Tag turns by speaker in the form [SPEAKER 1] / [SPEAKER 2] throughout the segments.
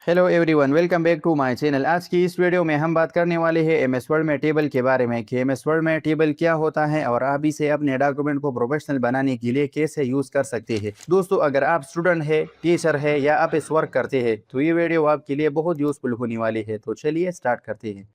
[SPEAKER 1] Hello everyone, welcome back to my channel. आज की इस वीडियो में हम बात करने वाले हैं एमएस वर्ड में टेबल के बारे में कि एमएस वर्ड में टेबल क्या होता है और आप इसे अपने डॉक्यूमेंट को प्रोफेशनल बनाने के लिए कैसे यूज कर सकते हैं। दोस्तों, अगर आप स्टूडेंट है, टीचर है या आप इस वर्क करते हैं तो ये वीडियो आपके लिए बहुत यूजफुल होने वाली है। तो चलिए स्टार्ट करते हैं।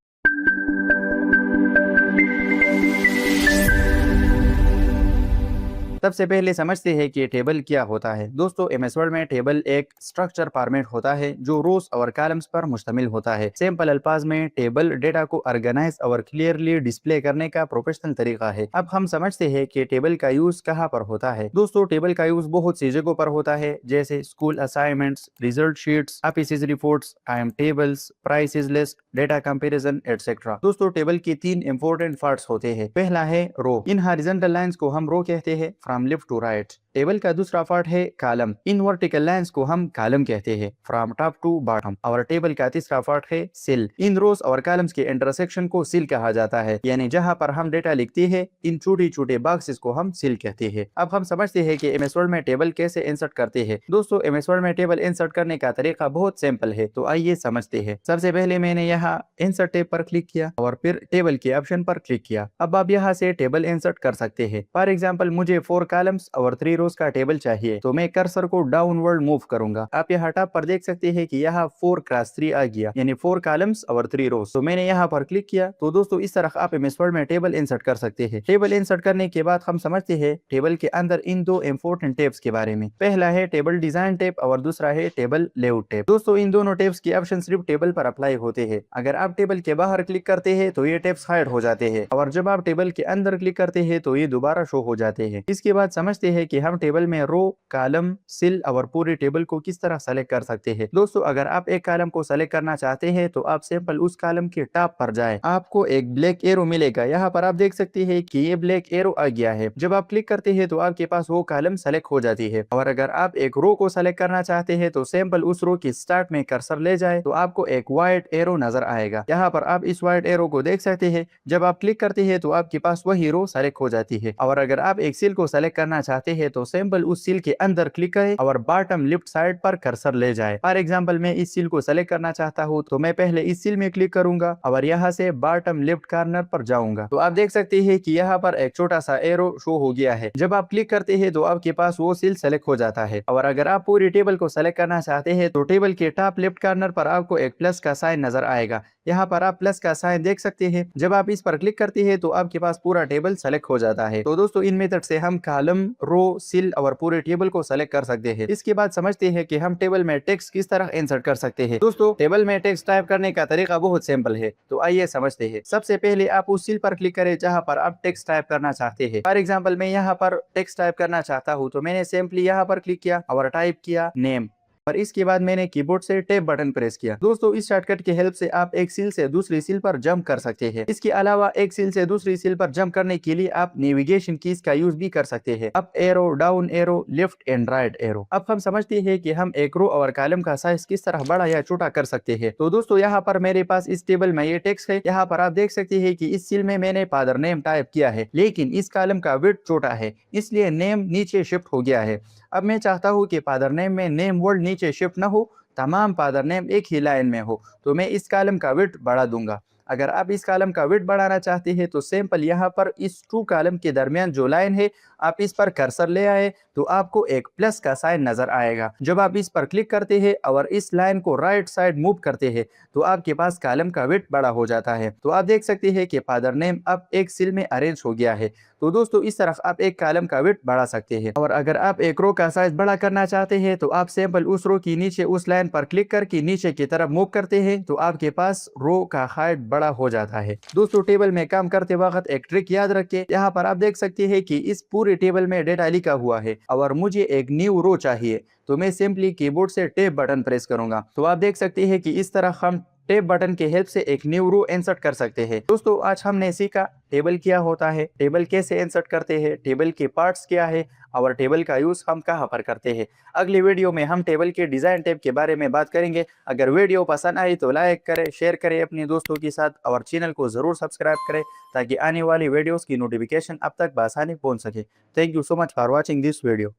[SPEAKER 1] सबसे पहले समझते हैं कि टेबल क्या होता है। दोस्तों, एमएस वर्ड में टेबल एक स्ट्रक्चर फॉर्मेट होता है जो रोज और कॉलम्स पर मुश्तमिल होता है। सिंपल अल्फाज में टेबल डेटा को ऑर्गेनाइज और क्लियरली डिस्प्ले करने का प्रोफेशनल तरीका है। अब हम समझते हैं कि टेबल का यूज कहाँ पर होता है। दोस्तों, टेबल का यूज बहुत सी जगहों पर होता है, जैसे school assignments, result sheets, office reports, time tables, prices list, data comparison etcetera. दोस्तों, टेबल के तीन इंपॉर्टेंट पार्ट्स होते हैं। पहला है रो। इन हॉरिजॉन्टल लाइंस को हम रो कहते हैं, from left to right. Table का दूसरा पार्ट है कॉलम। इन वर्टिकल लाइंस को हम कॉलम कहते हैं, फ्रॉम टॉप टू बॉटम। और टेबल का तीसरा पार्ट है सेल। इन रोज और कॉलम्स के इंटरसेक्शन को सेल कहा जाता है, यानी जहां पर हम डेटा लिखते हैं इन छोटे छोटे बॉक्सेस को हम सेल कहते हैं। अब हम समझते हैं कि एमएस वर्ड में टेबल कैसे इंसर्ट करते हैं। दोस्तों, एमएस वर्ड में टेबल इंसर्ट करने का तरीका बहुत सिंपल है, तो आइए समझते हैं। सबसे पहले मैंने यहाँ इंसर्ट टैब पर क्लिक किया और फिर टेबल के ऑप्शन पर क्लिक किया। अब आप यहाँ से टेबल इंसर्ट कर सकते हैं। फॉर एग्जाम्पल, मुझे 4 कॉलम्स और 3 रोज का टेबल चाहिए, तो मैं कर्सर को डाउनवर्ड मूव करूंगा। आप यहाँ टॉप पर देख सकते हैं कि यहाँ 4x3 आ गया, यानी 4 कॉलम्स और 3 रोज। तो मैंने यहाँ पर क्लिक किया। तो दोस्तों, इस तरह आप एमएस वर्ड में टेबल इंसर्ट कर सकते हैं। टेबल इंसर्ट करने के बाद हम समझते हैं टेबल के अंदर इन दो इंपॉर्टेंट टैब्स के बारे में। पहला है टेबल डिजाइन टैब और दूसरा है टेबल लेआउट टैब। दोस्तों, इन दोनों टैब्स के ऑप्शन सिर्फ टेबल पर अप्लाई होते हैं। अगर आप टेबल के बाहर क्लिक करते हैं तो ये टैब्स हाइड हो जाते हैं, और जब आप टेबल के अंदर क्लिक करते हैं तो ये दोबारा शो हो जाते हैं। इसके बाद समझते हैं कि हम टेबल में रो, कॉलम, सेल और पूरे टेबल को किस तरह सेलेक्ट कर सकते हैं। दोस्तों, अगर आप एक कॉलम को सेलेक्ट करना चाहते हैं तो आप सिंपल उस कॉलम के टॉप पर जाएं। आपको एक ब्लैक एरो मिलेगा। यहाँ पर आप देख सकते हैं कि ये ब्लैक एरो आ गया है। जब आप क्लिक करते हैं तो आपके पास वो कॉलम सेलेक्ट हो जाती है। और अगर आप एक रो को सेलेक्ट करना चाहते हैं तो सिंपल उस रो की स्टार्ट में कर्सर ले जाए तो आपको एक व्हाइट एरो नजर आएगा। यहाँ पर आप इस व्हाइट एरो को देख सकते हैं। जब आप क्लिक करते हैं तो आपके पास वही रो सेलेक्ट हो जाती है। और अगर आप एक सेल को सेलेक्ट करना चाहते हैं तो सिंपल उस सेल के अंदर क्लिक करें और बॉटम लेफ्ट साइड पर कर्सर ले जाए। फॉर एग्जांपल, मैं इस सेल को सेलेक्ट करना चाहता हूं तो मैं पहले इस सेल में क्लिक करूंगा और यहां से बॉटम लेफ्ट कॉर्नर पर जाऊंगा। तो आप देख सकते हैं कि यहाँ पर एक छोटा सा एरो शो हो गया है। जब आप क्लिक करते हैं तो आपके पास वो सेल सेलेक्ट हो जाता है। और अगर आप पूरी टेबल को सेलेक्ट करना चाहते हैं तो टेबल के टॉप लेफ्ट कॉर्नर पर आपको एक प्लस का साइन नजर आएगा। यहाँ पर आप प्लस का साइन देख सकते हैं। जब आप इस पर क्लिक करते हैं तो आपके पास पूरा टेबल सेलेक्ट हो जाता है। तो दोस्तों, इन मेथड से हम कॉलम, रो, सेल और पूरे टेबल को सेलेक्ट कर सकते हैं। इसके बाद समझते हैं कि हम टेबल में टेक्स्ट किस तरह इंसर्ट कर सकते हैं। दोस्तों, टेबल में टेक्स्ट टाइप करने का तरीका बहुत सिंपल है, तो आइए समझते हैं। सबसे पहले आप उस सेल पर क्लिक करें जहां पर आप टेक्स्ट टाइप करना चाहते हैं। फॉर एग्जाम्पल, मैं यहाँ पर टेक्स्ट टाइप करना चाहता हूँ, तो मैंने सिंपली यहाँ पर क्लिक किया और टाइप किया नेम। और इसके बाद मैंने कीबोर्ड से टैब बटन प्रेस किया। दोस्तों, इस शॉर्टकट की हेल्प से आप एक सील से दूसरी सील पर जंप कर सकते हैं। इसके अलावा एक सील से दूसरी सील पर जंप करने के लिए आप नेविगेशन कीज का यूज भी कर सकते हैं, up arrow, down arrow, left and right arrow. अब हम समझते हैं कि हम एक रो और कॉलम का साइज किस तरह बड़ा या छोटा कर सकते हैं। तो दोस्तों, यहाँ पर मेरे पास इस टेबल में ये टेक्स्ट है। यहाँ पर आप देख सकते हैं कि इस सील में मैंने फादर नेम टाइप किया है, लेकिन इस कॉलम का विड्थ छोटा है, इसलिए नेम नीचे शिफ्ट हो गया है। अब मैं चाहता हूँ कि फादर नेम में नेम वर्ड नीचे शिफ्ट न हो, तमाम फादर नेम एक ही लाइन में हो, तो मैं इस कॉलम का विड्थ बढ़ा दूंगा। अगर आप इस कॉलम का विड्थ बढ़ाना चाहते हैं तो सिंपल यहाँ पर इस टू कॉलम के दरमियान जो लाइन है आप इस पर कर्सर ले आए तो आपको एक प्लस का साइन नजर आएगा। जब आप इस पर क्लिक करते हैं और इस लाइन को राइट साइड मूव करते हैं तो आपके पास कॉलम का विड्थ बड़ा हो जाता है। तो आप देख सकते हैं कि फादर नेम अब एक सेल में अरेंज हो गया है। तो दोस्तों, इस तरह आप एक कॉलम का विड्थ बढ़ा सकते हैं। और अगर आप एक रो का साइज बड़ा करना चाहते हैं तो आप सिंपल उस रो की नीचे उस लाइन पर क्लिक करके नीचे की तरफ मूव करते हैं तो आपके पास रो का हाइट बड़ा हो जाता है। दोस्तों, टेबल में काम करते वक्त एक ट्रिक याद रखें। यहाँ पर आप देख सकते हैं कि इस पूरे टेबल में डेटा लिखा हुआ है और मुझे एक न्यू रो चाहिए, तो मैं सिंपली कीबोर्ड से टैब बटन प्रेस करूंगा। तो आप देख सकते हैं कि इस तरह हम टैब बटन के हेल्प से एक न्यू रो इंसर्ट कर सकते हैं। दोस्तों, आज हमने सीखा टेबल क्या होता है, टेबल कैसे इंसर्ट करते हैं, टेबल के पार्ट्स क्या है और टेबल का यूज हम कहां पर करते हैं। अगली वीडियो में हम टेबल के डिजाइन टैब के बारे में बात करेंगे। अगर वीडियो पसंद आई तो लाइक करें, शेयर करें अपने दोस्तों के साथ और चैनल को जरूर सब्सक्राइब करें ताकि आने वाली वीडियोस की नोटिफिकेशन अब तक बआसानी पहुंच सके। Thank you so much for watching this video.